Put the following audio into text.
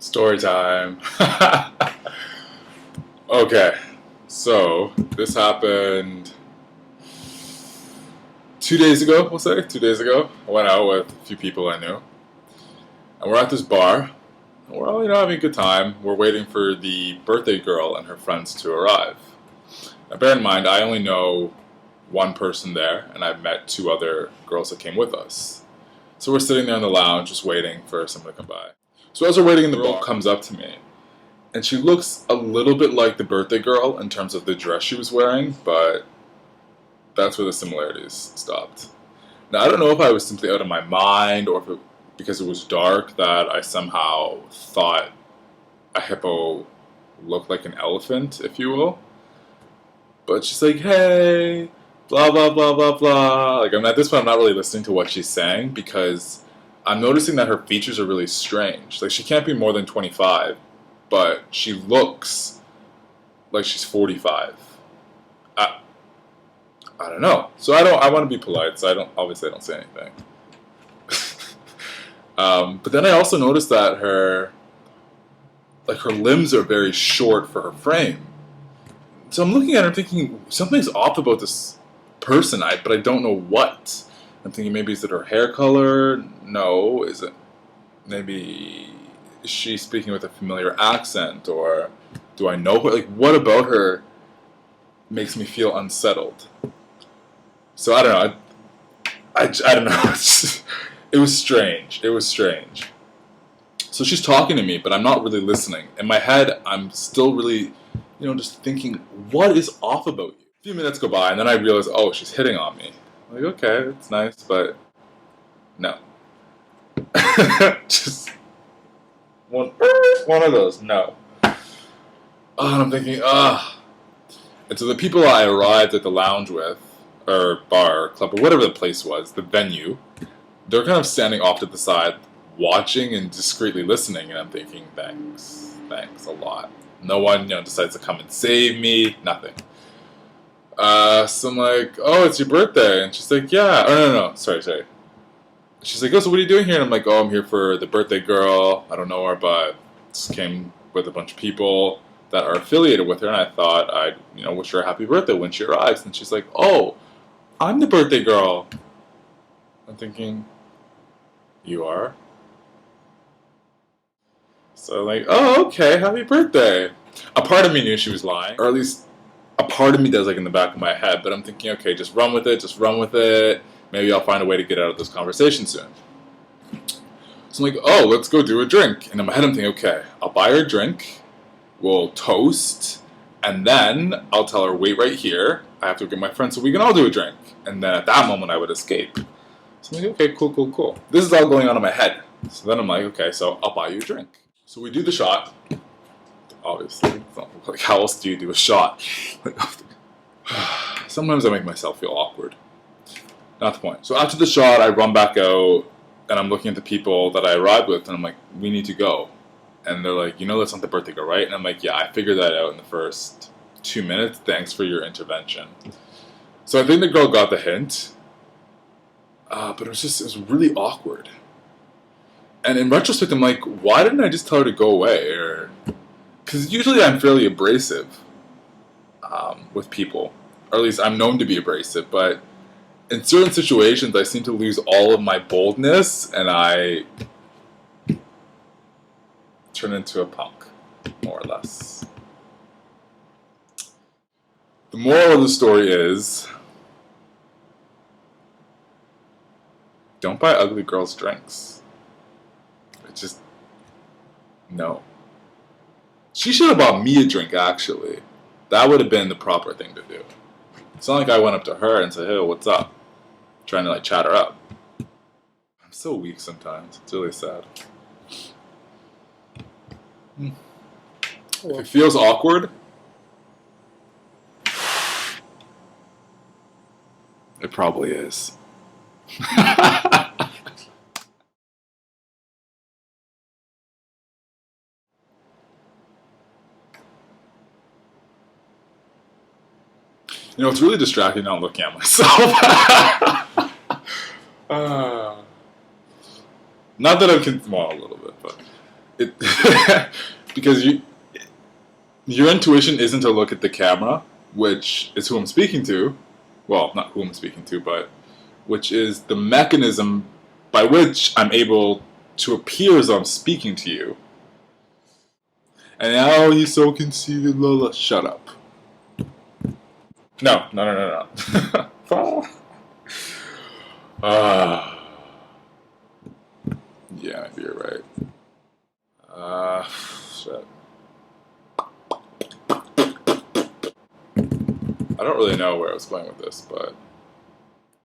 Story time. Okay, so this happened 2 days ago, we'll say. 2 days ago. I went out with a few people I knew. And we're at this bar. And we're all, having a good time. We're waiting for the birthday girl and her friends to arrive. Now, bear in mind, I only know one person there, and I've met two other girls that came with us. So we're sitting there in the lounge just waiting for someone to come by. So as we're waiting in the bar, comes up to me. And she looks a little bit like the birthday girl in terms of the dress she was wearing, but that's where the similarities stopped. Now, I don't know if I was simply out of my mind or if because it was dark that I somehow thought a hippo looked like an elephant, if you will. But she's like, hey, blah, blah, blah, blah, blah. Like, at this point, I'm not really listening to what she's saying because I'm noticing that her features are really strange. Like, she can't be more than 25, but she looks like she's 45. I don't know. So I want to be polite, so I don't say anything. But then I also noticed that her limbs are very short for her frame. So I'm looking at her thinking, something's off about this person, but I don't know what. I'm thinking maybe is it her hair color? No. Is it maybe is she speaking with a familiar accent, or do I know her? Like, what about her makes me feel unsettled? So I don't know. I don't know. It was strange. So she's talking to me, but I'm not really listening. In my head, I'm still really, just thinking, what is off about you? A few minutes go by, and then I realize, oh, she's hitting on me. I'm like, okay, it's nice, but no. Just one of those, no. Oh, and I'm thinking, And so the people I arrived at the lounge with, or bar, or club, or whatever the place was, the venue, they're kind of standing off to the side, watching and discreetly listening, and I'm thinking, thanks a lot. No one, decides to come and save me, nothing. So I'm like, oh, it's your birthday, and she's like, yeah, no, sorry. She's like, oh, so what are you doing here? And I'm like, oh, I'm here for the birthday girl, I don't know her, but just came with a bunch of people that are affiliated with her, and I thought I'd, wish her a happy birthday when she arrives, and she's like, oh, I'm the birthday girl. I'm thinking, you are? So I'm like, oh, okay, happy birthday. A part of me knew she was lying, or at least a part of me does, like, in the back of my head, but I'm thinking, okay, just run with it. Maybe I'll find a way to get out of this conversation soon. So I'm like, oh, let's go do a drink. And in my head I'm thinking, okay, I'll buy her a drink, we'll toast, and then I'll tell her, wait right here, I have to get my friend so we can all do a drink. And then at that moment I would escape. So I'm like, okay, cool. This is all going on in my head. So then I'm like, okay, so I'll buy you a drink. So we do the shot. Obviously, it's not like, how else do you do a shot? Sometimes I make myself feel awkward. Not the point. So after the shot, I run back out, and I'm looking at the people that I arrived with, and I'm like, we need to go. And they're like, that's not the birthday girl, right? And I'm like, yeah, I figured that out in the first 2 minutes. Thanks for your intervention. So I think the girl got the hint, but it was really awkward. And in retrospect, I'm like, why didn't I just tell her to go away? Because usually I'm fairly abrasive with people, or at least I'm known to be abrasive, but in certain situations I seem to lose all of my boldness and I turn into a punk, more or less. The moral of the story is, don't buy ugly girls drinks. No. She should have bought me a drink, actually. That would have been the proper thing to do. It's not like I went up to her and said, hey, what's up? Trying to, chat her up. I'm so weak sometimes. It's really sad. If it feels awkward, it probably is. It's really distracting not looking at myself. Not that I'm, well, a little bit, but it because your intuition isn't to look at the camera, which is who I'm speaking to. Well, not who I'm speaking to, but which is the mechanism by which I'm able to appear as I'm speaking to you. And now he's so conceited, Lola. Shut up. No, no, no, no, no. Yeah, maybe you're right. Shit. I don't really know where I was going with this, but